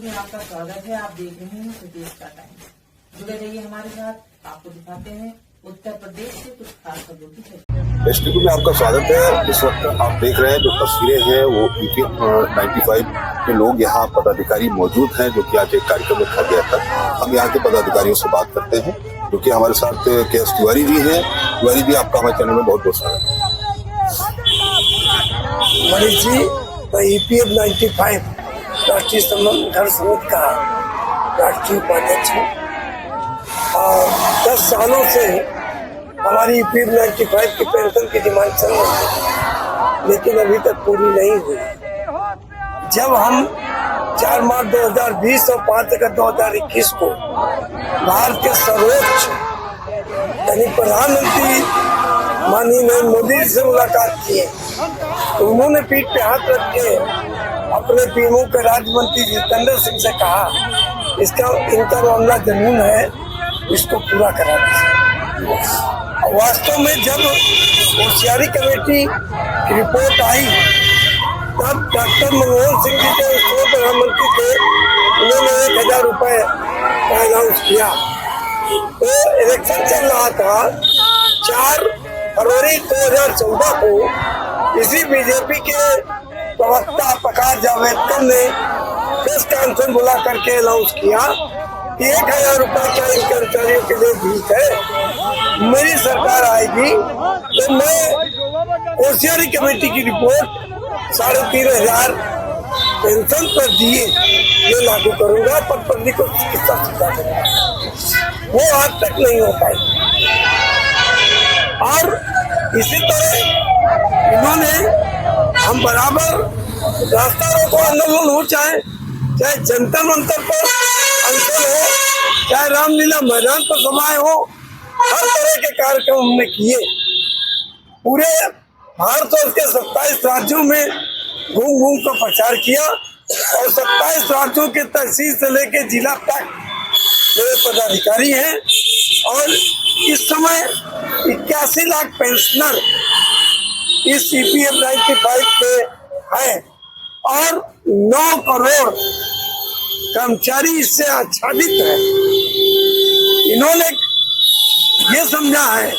में आपका स्वागत है। आप देख रहे हैं प्रदेश का टाइम। जुड़े रहिए हमारे साथ, आपको दिखाते हैं उत्तर प्रदेश से कुछ खास खबरों की चर्चा। स्टूडियो में आपका स्वागत है। इस वक्त आप देख रहे हैं जो तस्वीरें हैं वो ईपी 95 के लोग यहाँ पदाधिकारी मौजूद हैं, जो कि आज एक कार्यक्रम रखा गया था। हम यहाँ के पदाधिकारियों से बात करते हैं, जो कि हमारे साथ के.एस. तिवारी जी हैं। तिवारी जी, आपका हमारे चैनल में बहुत बहुत स्वागत है। मनीष जी, मैं ईपीएफ 95 राष्ट्रीय संगठन समिति का राष्ट्रीय उपाध्यक्ष हूँ और 10 सालों से हमारी ईपीएफ 95 की पेंशन की डिमांड चल रही है, लेकिन अभी तक पूरी नहीं हुई। जब हम 4 मार्च 2020 और 5 अगस्त 2021 को भारत के सर्वोच्च यानी प्रधानमंत्री माननीय नरेंद्र मोदी से मुलाकात की है, तो उन्होंने पीठ पे हाथ रख के अपने पीएमओ के राज्य मंत्री जितेंद्र सिंह से कहा इनका मामला जमीन है, इसको पूरा करा दीजिए। वास्तव में जब होशियारी कमेटी की रिपोर्ट आई तब डॉक्टर मनमोहन सिंह जी जो उस समय प्रधानमंत्री थे, उन्होंने 1000 रुपए का अनाउंस किया। तो इलेक्शन चल रहा था 4 फरवरी 2014 को इसी बीजेपी के प्रवक्ता प्रकाश जावड़ेकर ने प्रेस कॉन्फ्रेंस बुला करके अनाउंस किया कि 1000 रुपए का इन कर्मचारियों के लिए भीख है। मेरी सरकार आएगी तो मैं होशियारी कमेटी की रिपोर्ट 3500 पेंशन पर दिए ये लागू करूंगा, पदपदवी को चिकित्सा सुविधा दूंगा। वो आज तक नहीं हो पाई और इसी तरह इन्होंने हम बराबर रास्ता रोको आंदोलन हो, चाहे जंतर मंतर पर अनशन हो, चाहे रामलीला मैदान पर सभाएं हो, हर तरह के कार्यक्रम हमने किए। पूरे भारत और उसके 27 राज्यों में घूम घूम कर प्रचार किया और 27 राज्यों के तहसील से लेके जिला तक मेरे पदाधिकारी हैं और इस समय 81 लाख पेंशनर इस ईपीएफ 95 पे है और 9 करोड़ कर्मचारी इससे आच्छादित है। इन्होंने ये समझा है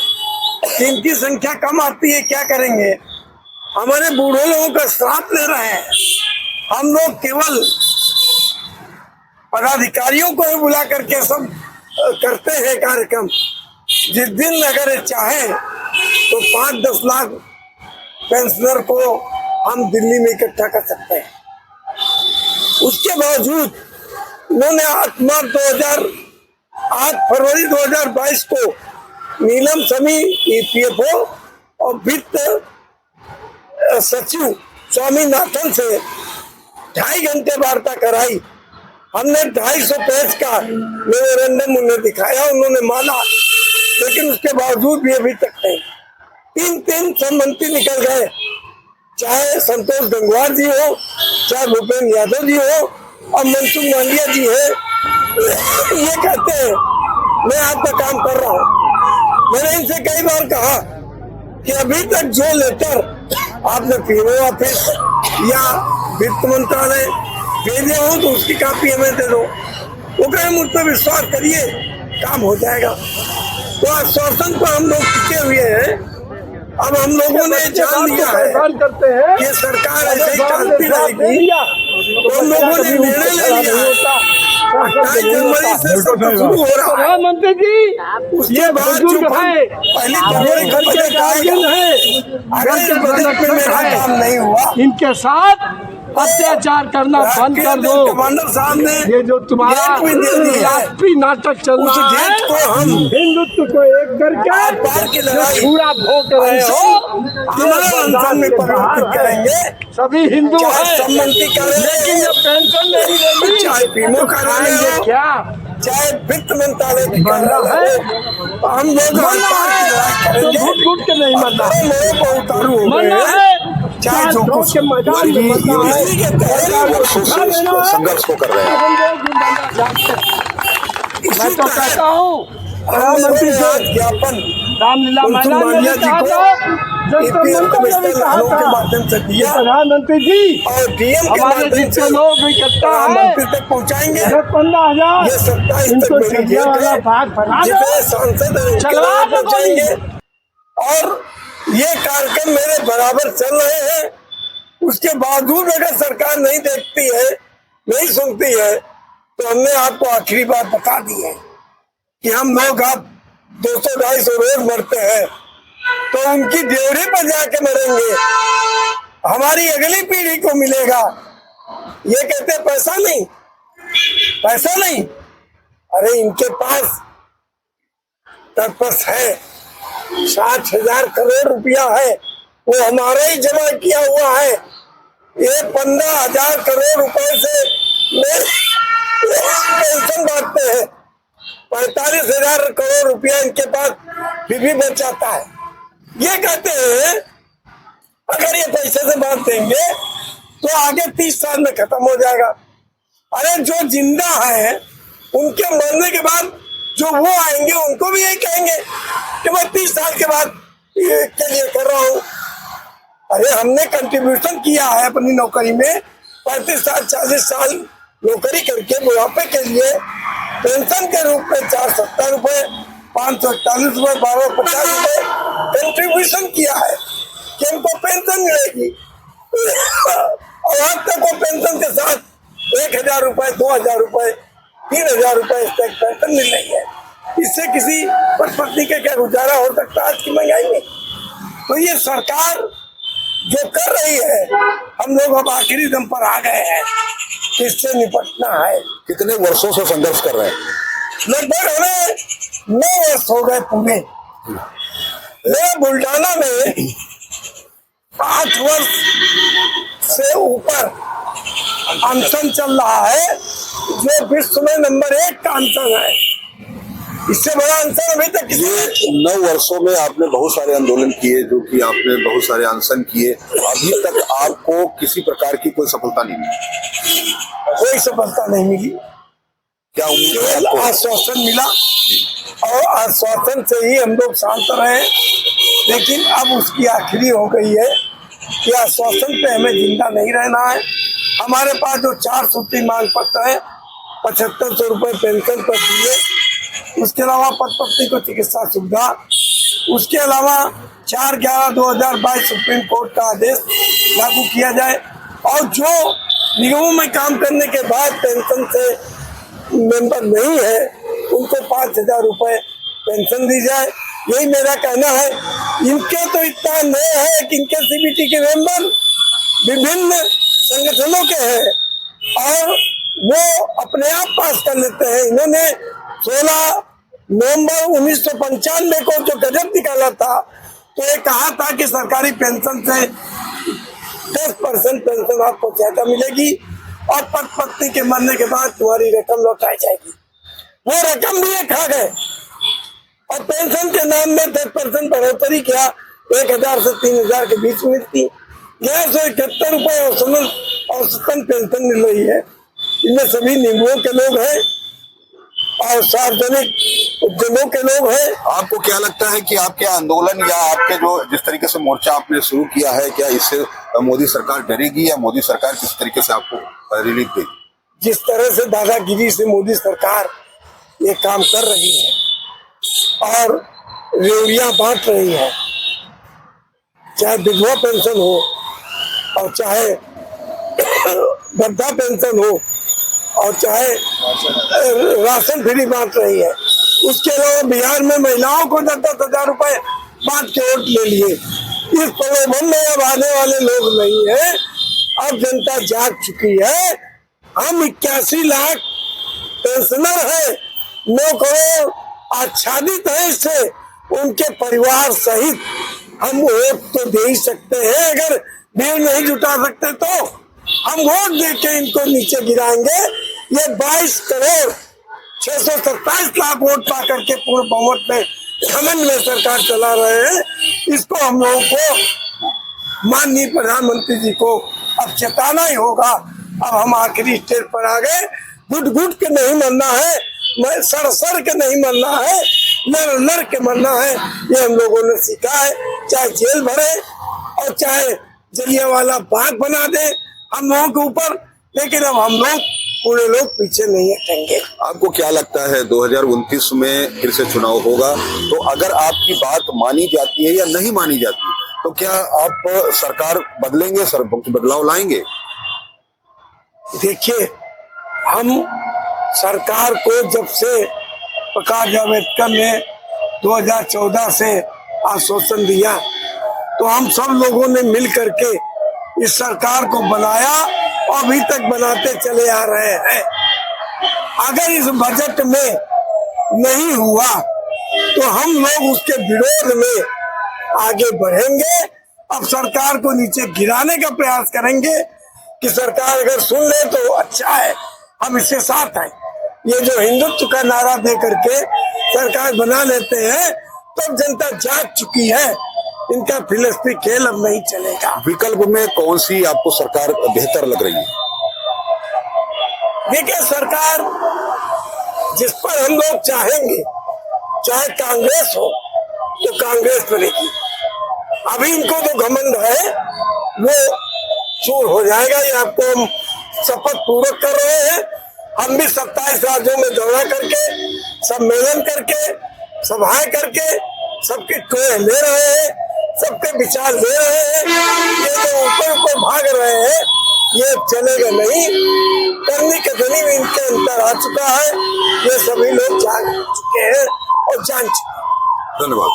कि इनकी संख्या कम आती है, क्या करेंगे? हमारे बूढ़े लोगों का श्राप ले रहे हैं। हम लोग केवल पदाधिकारियों को ही बुला करके सब करते हैं कार्यक्रम। जिस दिन अगर चाहे तो 5-10 लाख पेंशनर को हम दिल्ली में इकट्ठा कर सकते हैं। उसके बावजूद उन्होंने 8 फरवरी 2022 को नीलम समी ईपीएफओ और वित्त सचिव स्वामीनाथन से 2.5 घंटे वार्ता कराई। हमने 250 पेज का मेमोरेंडम उन्हें दिखाया, उन्होंने माना, लेकिन उसके बावजूद भी अभी तक नहीं। 3 सब मंत्री निकल गए, चाहे संतोष गंगवार जी हो, चाहे भूपेंद्र यादव जी हो और मनसुख मांडविया जी है। ये कहते हैं मैं आपका काम कर रहा हूँ। मैंने इनसे कई बार कहा कि अभी तक जो लेटर आपने पीएमओ ऑफिस या वित्त मंत्रालय भेजे हो तो उसकी कॉपी हमें दे दो। वो कहे मुझ पर विश्वास करिए, काम हो जाएगा। तो आश्वासन पर हम लोग टिके हुए हैं। अब हम लोगों ने जान लिया है कि सरकार ऐसे ही चलती रहेगी, तो हम लोगों ने निर्णय ले लिया है 28 जनवरी से सब शुरू हो रहा है। प्रधानमंत्री जी, उसके बाद जो पहली फरवरी का बजट आएगा, अगर इस बजट में मेरा काम नहीं हुआ, इनके साथ अत्याचार करना बंद कर दो। कमांडर साहब ने ये जो तुम्हारा राष्ट्रीय नाटक चल रहा है, को हम हिंदुत्व को एक करके जो छुरा भोंक रहे हो, में परिवर्तित करेंगे। सभी हिंदू हैं, सम्मति करेंगे, लेकिन जब पेंशन नहीं देगी, चाहे पीएमओ कराएंगे, क्या चाहे वित्त मंत्रालय है, तो हम लोग तो घुट घुट के नहीं मरना को उतारू हो मरना गए, है, चाहे जो कुछ के मैदान में मरना है। संघर्ष को कर रहे हैं। मैं तो कहता हूँ प्रधानमंत्री से ज्ञापन रामलीला मनसुख मैदान में मांडविया भी जी कहा को था, जंतर ईपीएफ मंतर में भी कमिश्नर कहा लखनऊ के था माध्यम से कि दिया प्रधानमंत्री जी और डीएम के हमारे माध्यम जितने से लोग इकट्ठा है प्रधानमंत्री तक पहुंचाएंगे। 15,000 ये 27 तक इनको मेरी चढ़ने डेट वाला है। बाग बना दो, जितने सांसद हैं उनके चलवा द्वारा दो गोली। पहुंचाएंगे और ये कार्यक्रम मेरे बराबर चल रहे हैं। उसके बावजूद अगर सरकार नहीं देखती है, नहीं सुनती है, तो हमने आपको आखिरी बात बता दी है कि हम लोग अब 200-250 रोज मरते हैं तो उनकी ड्योढ़ी पर जाके मरेंगे, हमारी अगली पीढ़ी को मिलेगा। ये कहते पैसा नहीं, पैसा नहीं, अरे इनके पास तर्पस है, 60,000 करोड़ रुपया है, वो हमारा ही जमा किया हुआ है। ये 15,000 करोड़ रुपए से पेंशन बांटते हैं, 45,000 करोड़ रुपया इनके पास भी बच जाता है। ये कहते हैं अगर ये पैसे से बांट देंगे तो आगे 30 साल में खत्म हो जाएगा। अरे जो जिंदा है उनके मरने के बाद जो वो आएंगे उनको भी यही कहेंगे कि मैं 30 साल के बाद के लिए कर रहा हूँ। अरे हमने कंट्रीब्यूशन किया है अपनी नौकरी में, 35 साल 40 साल नौकरी करके बुढ़ापे के लिए पेंशन के रूप में 470 रुपए, 541 रुपए, 1250 रुपए कंट्रीब्यूशन किया है कि इनको पेंशन मिलेगी। और अब तक वो पेंशन के साथ 1,000 रुपए, 2,000 रुपए, 3,000 रुपए इस तक पेंशन मिल रही है। इससे किसी पति के क्या गुजारा हो सकता है आज की महंगाई में? तो ये सरकार जो कर रही है, हम लोग अब आखिरी दम पर आ गए हैं, इससे निपटना है। कितने वर्षों से संघर्ष कर रहे हैं? लगभग हमें 9 वर्ष हो गए पूरे। मेरा बुल्डाना में 5 वर्ष से ऊपर अनशन चल रहा है, जो विश्व में नंबर 1 का अनशन है। इससे बड़ा अनशन अभी तक ये 9 वर्षों में आपने बहुत सारे आंदोलन किए, जो कि आपने बहुत सारे अनशन किए, अभी तक आपको किसी प्रकार की कोई सफलता नहीं मिली? कोई सफलता नहीं मिली। क्या उम्मीद है आपको? आश्वासन मिला और आश्वासन से ही हम लोग शांत रहे, लेकिन अब उसकी आखिरी हो गई है कि आश्वासन पे हमें जिंदा नहीं रहना है। हमारे पास जो 4 सूत्री मांग पत्र है, 7500 रुपए पेंशन पर दिए, उसके अलावा पति को चिकित्सा सुविधा, उसके अलावा 4/11/2022 सुप्रीम कोर्ट का आदेश लागू किया जाए और जो निगमों में काम करने के बाद पेंशन से मेंबर नहीं है उनको 5,000 रुपए पेंशन दी जाए। यही मेरा कहना है। इनके तो इतना नए है कि इनके सीबीटी के मेंबर विभिन्न संगठनों के हैं और वो अपने आप पास कर लेते हैं। इन्होंने 16 नवंबर 1995 को जो गजट निकाला था, तो ये कहा था कि सरकारी पेंशन से 10% पेंशन आपको ज्यादा मिलेगी और पत्नी के मरने के बाद तुम्हारी रकम लौटाई जाएगी। वो रकम भी ये खा गए और पेंशन के नाम में 10% बढ़ोतरी किया, 1,000 से 3,000 के बीच मिलती। 171 रुपए औसतन पेंशन मिल रही है। इनमें सभी निगमों के लोग हैं और सार्वजनिक उद्यमों के लोग हैं। आपको क्या लगता है कि आपके आंदोलन या आपके जो जिस तरीके से मोर्चा आपने शुरू किया है, क्या इससे मोदी सरकार डरेगी या मोदी सरकार किस तरीके से आपको रिलीफ देगी? जिस तरह से दादागिरी से मोदी सरकार ये काम कर रही है और रेवड़ियां बांट रही है, चाहे विधवा पेंशन हो और चाहे वृद्धा पेंशन हो और चाहे राशन फ्री बांट रही है। उसके अलावा बिहार में महिलाओं को 10,000 रुपए बांट के वोट ले लिए। इस प्रलोभन में अब आने वाले लोग नहीं है। अब जनता जाग चुकी है। हम 81 लाख पेंशनर है, 9 करोड़ आच्छादित है इससे, उनके परिवार सहित हम वोट तो दे ही सकते हैं। अगर भीड़ नहीं जुटा सकते तो हम वोट देके इनको नीचे गिराएंगे। ये 22 करोड़ 627 लाख वोट पा करके पूर्ण बहुमत में घमंड में सरकार चला रहे हैं। इसको हम लोगों को माननीय प्रधानमंत्री जी को अब चेताना ही होगा। अब हम आखिरी स्टेज पर आ गए। घुट घुट के नहीं मरना है, सड़ के नहीं मरना है, लड़ लड़ के मरना है, ये हम लोगों ने सीखा है। चाहे जेल भरे और चाहे जलियांवाला बाग बना दे हम लोगों के ऊपर, लेकिन अब हम लोग पूरे लोग पीछे नहीं हटेंगे। आपको क्या लगता है 2029 में फिर से चुनाव होगा, तो अगर आपकी बात मानी जाती है या नहीं मानी जाती, तो क्या आप सरकार बदलेंगे, बदलाव लाएंगे? देखिए, हम सरकार को जब से प्रकाश जावड़ेकर ने 2014 से आश्वासन दिया, तो हम सब लोगों ने मिल करके इस सरकार को बनाया और अभी तक बनाते चले आ रहे हैं। अगर इस बजट में नहीं हुआ तो हम लोग उसके विरोध में आगे बढ़ेंगे। अब सरकार को नीचे गिराने का प्रयास करेंगे कि सरकार अगर सुन ले तो अच्छा है, हम इसके साथ हैं। ये जो हिंदुत्व का नारा दे करके सरकार बना लेते हैं, तो जनता जाग चुकी है, इनका फिलस्फी खेल अब नहीं चलेगा। विकल्प में कौन सी आपको सरकार बेहतर लग रही है? देखिए, सरकार जिस पर हम लोग चाहेंगे, चाहे कांग्रेस हो तो कांग्रेस बनेगी। अभी इनको जो घमंड है वो चूर हो जाएगा, ये आपको हम शपथ पूर्वक कर रहे हैं। हम भी 27 राज्यों में दौरा करके, सम्मेलन करके, सभाएं करके सबके टोए ले रहे हैं, सबके विचार ले रहे हैं। ये जो ऊपर ऊपर भाग रहे हैं ये चलेगा नहीं, करने के धनी में इनके अंतर आ चुका है, ये सभी लोग जान चुके हैं और जान चुके हैं। धन्यवाद।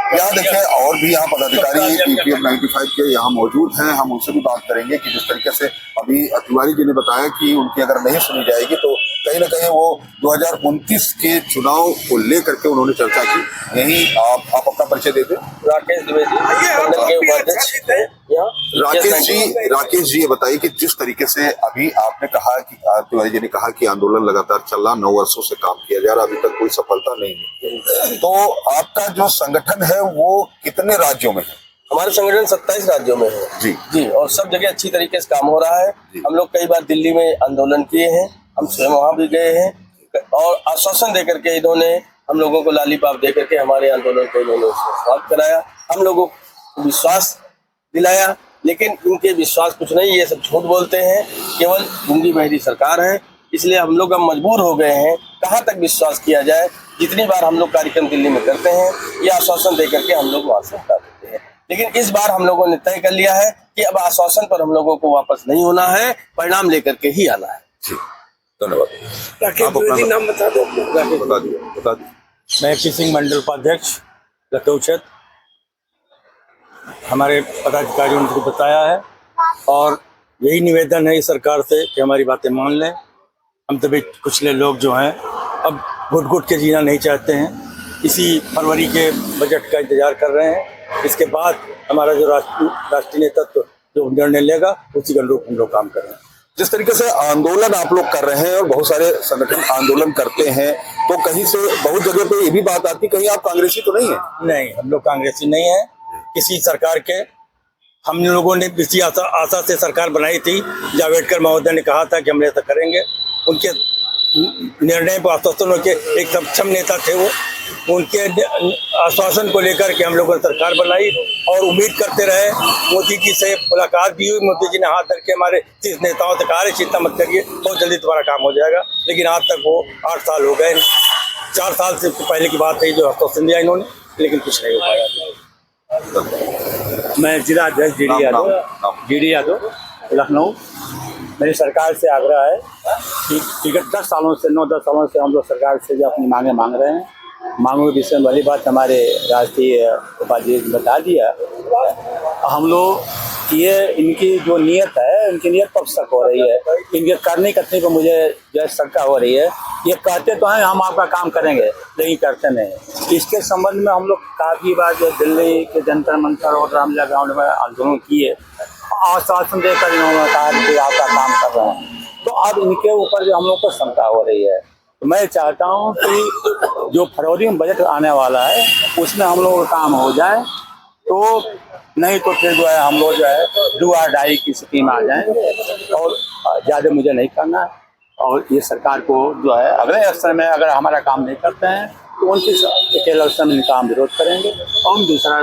यहाँ देखें, और भी यहाँ पदाधिकारी EPF 95 के यहाँ मौजूद हैं, हम उनसे भी बात करेंगे कि जिस तरीके से अभी तिवारी जी ने बताया कि उनकी अगर नहीं सुनी जाएगी तो कहीं ना कहीं वो 2029 के चुनाव को लेकर के उन्होंने चर्चा की। यही आप अपना परिचय देते। राकेश द्विवेदी, राकेश जी ये बताइए कि जिस तरीके से अभी आपने कहा कि तिवारी जी ने कहा कि आंदोलन लगातार चल रहा, 9 वर्षों से काम किया जा रहा, अभी तक कोई सफलता नहीं है, तो आपका जो संगठन है वो कितने राज्यों में है? हमारे संगठन 27 राज्यों में है जी, और सब जगह अच्छी तरीके से काम हो रहा है। हम लोग कई बार दिल्ली में आंदोलन किए हैं, हम स्वयं वहाँ भी गए हैं और आश्वासन दे करके इन्होंने हम लोगों को लालीपाप दे करके हमारे आंदोलन को इन्होंने समाप्त कराया, हम लोगों को विश्वास दिलाया। लेकिन इनके विश्वास कुछ नहीं, ये सब झूठ बोलते हैं, केवल गूंगी बहरी सरकार है। इसलिए हम लोग अब मजबूर हो गए हैं, कहाँ तक विश्वास किया जाए। जितनी बार हम लोग कार्यक्रम दिल्ली में करते हैं, ये आश्वासन दे करके हम लोग वहाँ से हटा देते हैं। लेकिन इस बार हम लोगों ने तय कर लिया है कि अब आश्वासन पर हम लोगों को वापस नहीं होना है, परिणाम लेकर के ही आना है। धन्यवाद। नाम बता दो। बता दिए। मैं पी सिंह मंडल उपाध्यक्ष लखनऊ क्षेत्र, हमारे पदाधिकारियों ने उनको बताया है और यही निवेदन है सरकार से कि हमारी बातें मान लें। हम तभी कुछ लोग जो हैं अब घुट के जीना नहीं चाहते हैं, इसी फरवरी के बजट का इंतजार कर रहे हैं। इसके बाद हमारा जो राष्ट्रीय नेतृत्व जो निर्णय लेगा उसी के अनुरूप हम लोग काम कर रहे हैं। जिस तरीके से आंदोलन आप लोग कर रहे हैं और बहुत सारे संगठन आंदोलन करते हैं, तो कहीं से बहुत जगह पे ये भी बात आती, कहीं आप कांग्रेसी तो नहीं है? नहीं, हम लोग कांग्रेसी नहीं है। किसी सरकार के हम लोगों ने इसी आशा से सरकार बनाई थी। जावड़ेकर महोदय ने कहा था कि हम ऐसा करेंगे, उनके निर्णय पर आश्वासन के एक सक्षम नेता थे वो, उनके आश्वासन को लेकर के हम लोगों ने सरकार बनाई और उम्मीद करते रहे। मोदी जी से मुलाकात भी हुई, मोदी जी ने हाथ धर के हमारे 30 नेताओं से कहा चिंता मत करिए, बहुत जल्दी तुम्हारा काम हो जाएगा। लेकिन आज तक वो 8 साल हो गए, 4 साल से पहले की बात है जो आश्वासन दिया इन्होंने, लेकिन कुछ नहीं हो पाया। मैं जिला अध्यक्ष जीडी यादव लखनऊ। मेरी सरकार से आग्रह है कि विगत 10 सालों से 9-10 सालों से हम लोग सरकार से जो अपनी मांगे मांग रहे हैं, मांगों के विषय में वाली बात हमारे राष्ट्रीय उपाध्यक्ष ने बता दिया। हम लोग ये इनकी जो नियत है, इनकी नियत पर शक हो रही है, इनके करने कथनी पर मुझे जो शंका हो रही है। ये कहते तो हैं हम आपका काम करेंगे, लेकिन करते नहीं। इसके संबंध में हम लोग काफ़ी बार जो दिल्ली के जंतर मंतर और रामलीला ग्राउंड में आंदोलन किए, आश्वासन देकर इन्होंने कहा कि आपका काम कर रहे हैं, तो अब इनके ऊपर जो हम लोग को शंका हो रही है। तो मैं चाहता हूं कि जो फरवरी में बजट आने वाला है उसमें हम लोग का काम हो जाए, तो नहीं तो फिर जो है हम लोग जो है डू और डाई की स्थिति में आ जाएं। और ज़्यादा मुझे नहीं करना है, और ये सरकार को जो है अगले अवसर में अगर हमारा काम नहीं करते हैं तो उनकी इलेक्शन में इनका हम विरोध करेंगे और हम दूसरा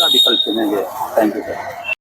विकल्प चुनेंगे। Thank you sir.